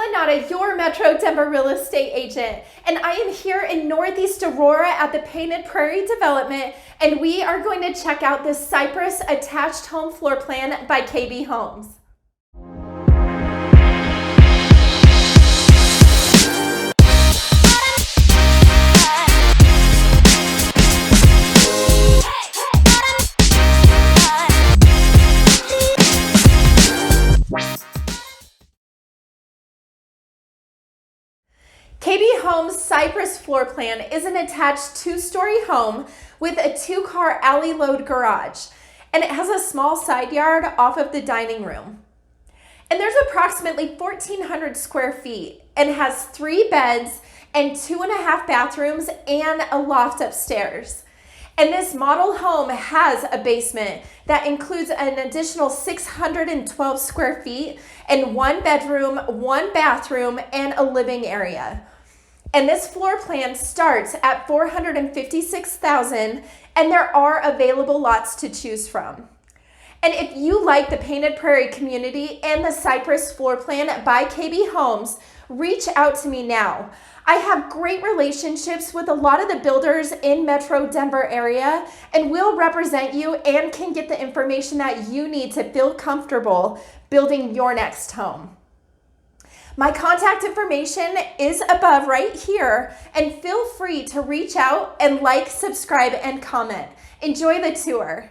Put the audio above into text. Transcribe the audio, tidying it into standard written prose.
Pamela Nauta, your Metro Denver real estate agent, and I am here in Northeast Aurora at the Painted Prairie development, and we are going to check out this Cypress attached home floor plan by KB Homes. KB Homes Cypress floor plan is an attached two-story home with a two-car alley load garage, and it has a small side yard off of the dining room. And there's approximately 1,400 square feet and has 3 beds and 2.5 bathrooms and a loft upstairs. And this model home has a basement that includes an additional 612 square feet and 1 bedroom, 1 bathroom, and a living area. And this floor plan starts at $456,000, and there are available lots to choose from. And if you like the Painted Prairie Community and the Cypress floor plan by KB Homes, reach out to me now. I have great relationships with a lot of the builders in Metro Denver area, and will represent you and can get the information that you need to feel comfortable building your next home. My contact information is above right here, and feel free to reach out and like, subscribe, and comment. Enjoy the tour.